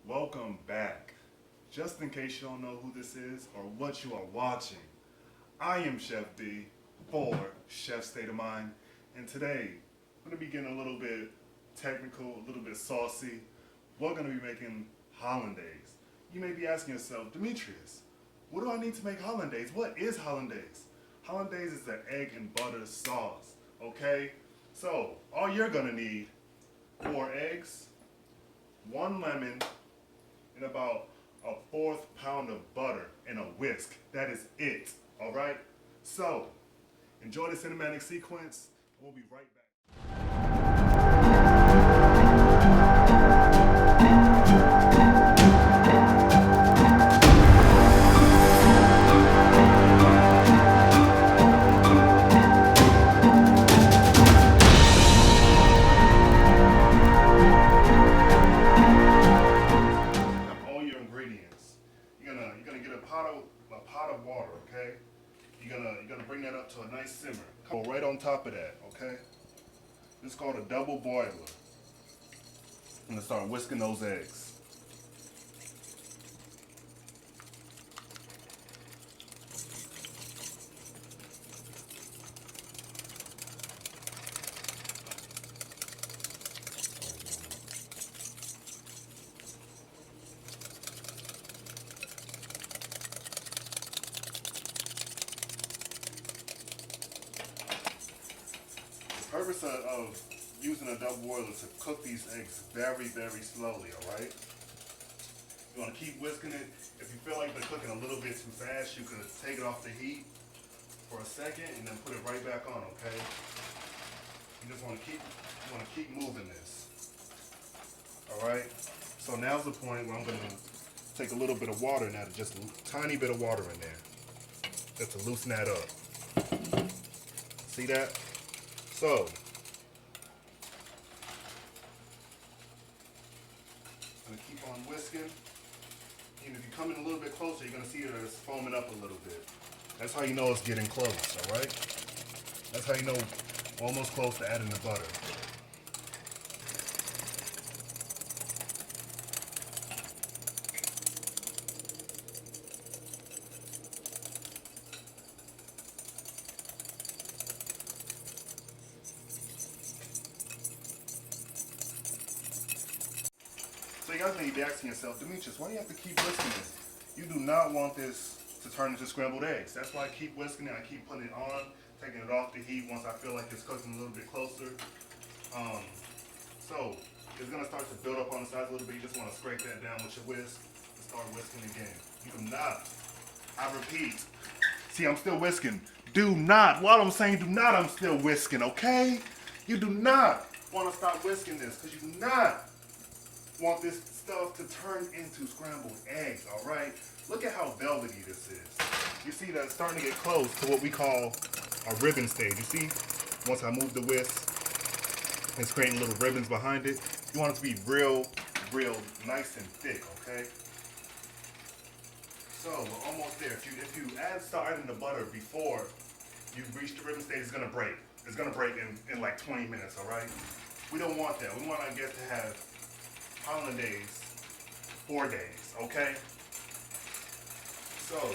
Welcome back. Just in case you don't know who this is or what you are watching, I am Chef D for Chef State of Mind, and today I'm going to be getting a little bit technical, a little bit saucy. We're going to be making hollandaise. You may be asking yourself, Demetrius, what do I need to make hollandaise? What is hollandaise? Hollandaise is an egg and butter sauce, okay? So, all you're going to need 4 eggs, 1 lemon, and about a 1/4 pound of butter and a whisk. That is it, all right? So, enjoy the cinematic sequence. We'll be right back. All your ingredients. You're gonna get a pot of water, okay? You're gonna bring that up to a nice simmer. Go right on top of that, okay? This is called a double boiler. I'm gonna start whisking those eggs. The purpose of using a double boiler is to cook these eggs very, very slowly, alright? You want to keep whisking it. If you feel like they're cooking a little bit too fast, you could take it off the heat for a second and then put it right back on, okay? You just want to keep moving this. Alright? So now's the point where I'm going to take a little bit of water now, just a tiny bit of water in there. Just to loosen that up. See that? So, I'm going to keep on whisking. And if you come in a little bit closer, you're going to see that it's foaming up a little bit. That's how you know it's getting close, alright? That's how you know almost close to adding the butter. So you guys may be asking yourself, Demetrius, why do you have to keep whisking this? You do not want this to turn into scrambled eggs. That's why I keep whisking it. I keep putting it on, taking it off the heat once I feel like it's cooking a little bit closer. So it's gonna start to build up on the sides a little bit. You just want to scrape that down with your whisk and start whisking again. You do not, I repeat, see I'm still whisking. Do not, while I'm saying do not, I'm still whisking, okay? You do not want to stop whisking this because you do not want this stuff to turn into scrambled eggs, all right? Look at how velvety this is. You see that it's starting to get close to what we call a ribbon stage. You see, once I move the whisk, it's creating little ribbons behind it. You want it to be real nice and thick, okay? So we're almost there. If you start adding the butter before you reach the ribbon stage, it's gonna break. It's gonna break in like 20 minutes, all right? We don't want that. We want our guests to have hollandaise 4 days, okay? So, I'm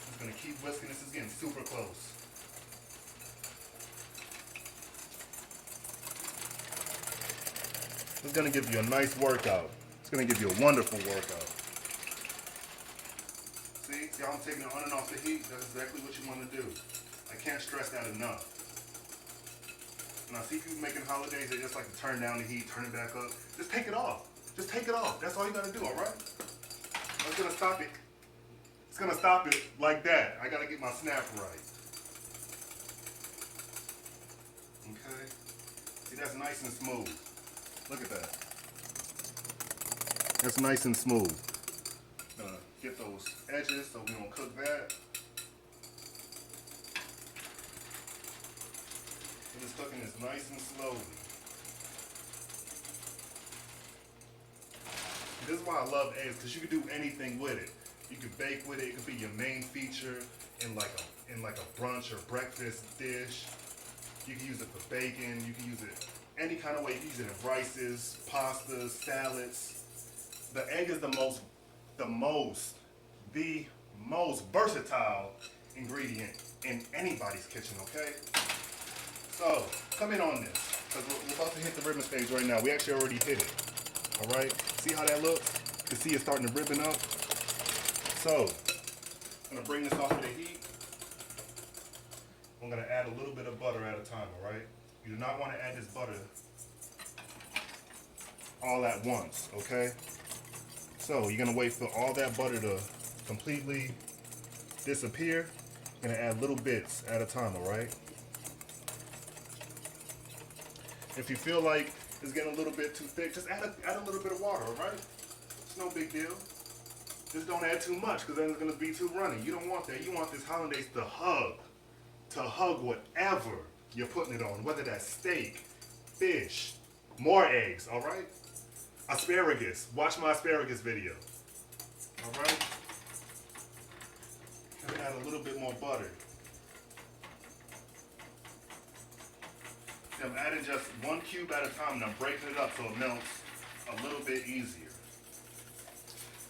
just gonna keep whisking. This is getting super close. It's gonna give you a nice workout. It's gonna give you a wonderful workout. See how I'm taking it on and off the heat? That's exactly what you wanna do. I can't stress that enough. Now, see, if you're making hollandaise, they just like to turn down the heat, turn it back up. Just take it off. Just take it off. That's all you gotta do, all right? That's gonna stop it. It's gonna stop it like that. I gotta get my snap right. Okay? See, that's nice and smooth. Look at that. That's nice and smooth. Gonna get those edges so we don't cook that. This cooking is nice and slowly. This is why I love eggs, because you can do anything with it. You can bake with it. It could be your main feature in like a brunch or breakfast dish. You can use it for bacon. You can use it any kind of way. You can use it in rices, pastas, salads. The egg is the most versatile ingredient in anybody's kitchen, okay? So, come in on this, because we're about to hit the ribbon stage right now. We actually already hit it, all right? See how that looks? You can see it's starting to ribbon up. So, I'm gonna bring this off of the heat. I'm gonna add a little bit of butter at a time, all right? You do not want to add this butter all at once, okay? So you're gonna wait for all that butter to completely disappear. You're gonna add little bits at a time, all right? If you feel like it's getting a little bit too thick, just add a little bit of water, all right? It's no big deal. Just don't add too much, because then it's gonna be too runny. You don't want that. You want this hollandaise to hug whatever you're putting it on, whether that's steak, fish, more eggs, all right? Asparagus. Watch my asparagus video. All right? I'm gonna add a little bit more butter. See, I'm adding just 1 cube at a time, and I'm breaking it up so it melts a little bit easier.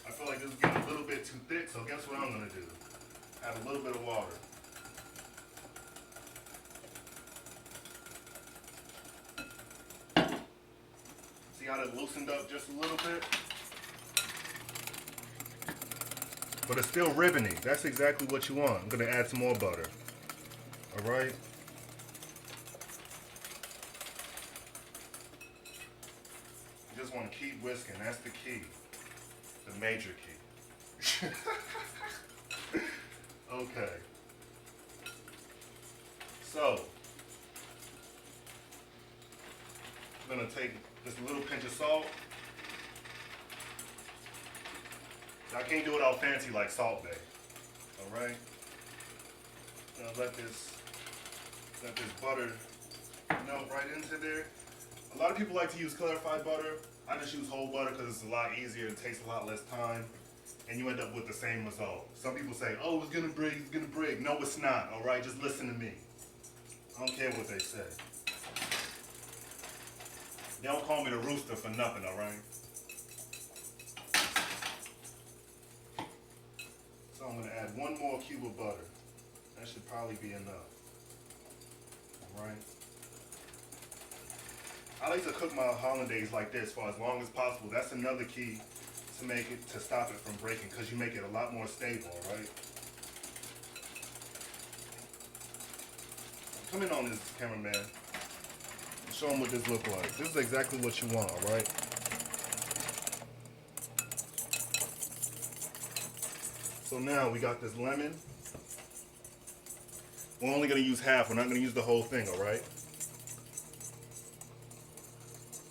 I feel like this is getting a little bit too thick, so guess what I'm gonna do? Add a little bit of water. See how that loosened up just a little bit? But it's still ribboning. That's exactly what you want. I'm gonna add some more butter. All right? You just want to keep whisking. That's the key. The major key. Okay. So, I'm gonna take just a little pinch of salt. I can't do it all fancy like Salt Bae. All right. Now let this butter melt right into there. A lot of people like to use clarified butter. I just use whole butter because it's a lot easier. It takes a lot less time, and you end up with the same result. Some people say, "Oh, it's gonna break. It's gonna break." No, it's not. All right. Just listen to me. I don't care what they say. They don't call me the rooster for nothing, all right? So I'm gonna add 1 more cube of butter. That should probably be enough, all right? I like to cook my hollandaise like this for as long as possible. That's another key to stop it from breaking, because you make it a lot more stable, all right? Come in on this, cameraman. Show them what this looks like. This is exactly what you want, all right? So now we got this lemon. We're only gonna use half. We're not gonna use the whole thing, all right?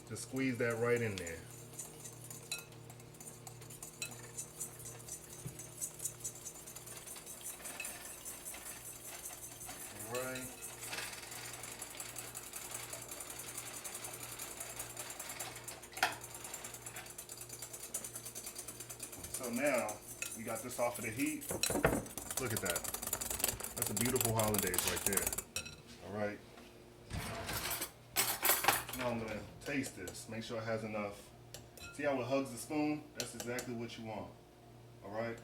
Just squeeze that right in there. All right. So now we got this off of the heat. Look at that. That's a beautiful hollandaise right there. All right. Now I'm gonna taste this. Make sure it has enough. See how it hugs the spoon? That's exactly what you want. All right.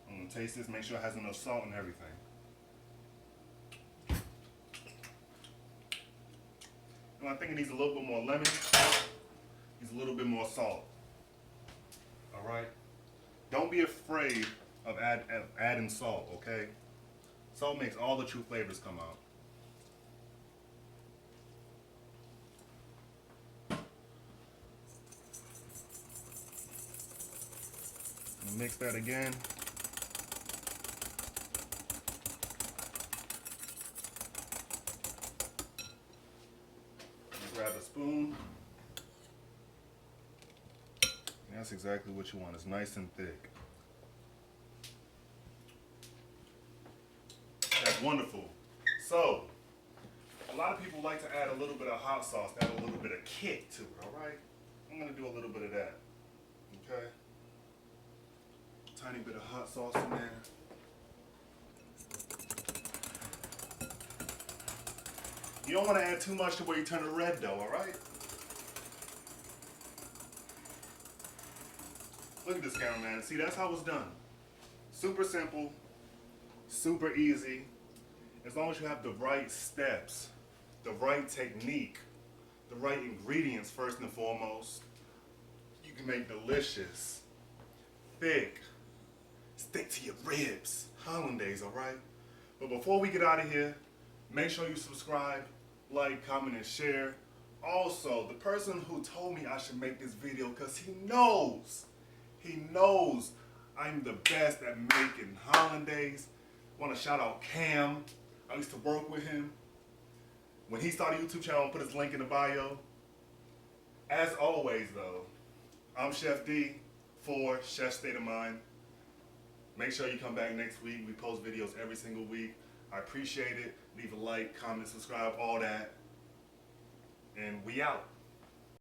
I'm gonna taste this. Make sure it has enough salt and everything. And I think it needs a little bit more lemon. Needs a little bit more salt. All right. Don't be afraid of adding salt, okay? Salt makes all the true flavors come out. Mix that again. Grab a spoon. That's exactly what you want. It's nice and thick. That's wonderful. So, a lot of people like to add a little bit of hot sauce, add a little bit of kick to it, all right? I'm gonna do a little bit of that, okay? Tiny bit of hot sauce in there. You don't want to add too much to where you turn it red though, all right? Look at this, cameraman. See, that's how it's done. Super simple, super easy. As long as you have the right steps, the right technique, the right ingredients first and foremost, you can make delicious, thick, stick to your ribs hollandaise, all right? But before we get out of here, make sure you subscribe, like, comment, and share. Also, the person who told me I should make this video, because he knows I'm the best at making hollandaise. I want to shout out Cam. I used to work with him. When he started a YouTube channel, I'll put his link in the bio. As always, though, I'm Chef D for Chef State of Mind. Make sure you come back next week. We post videos every single week. I appreciate it. Leave a like, comment, subscribe, all that. And we out.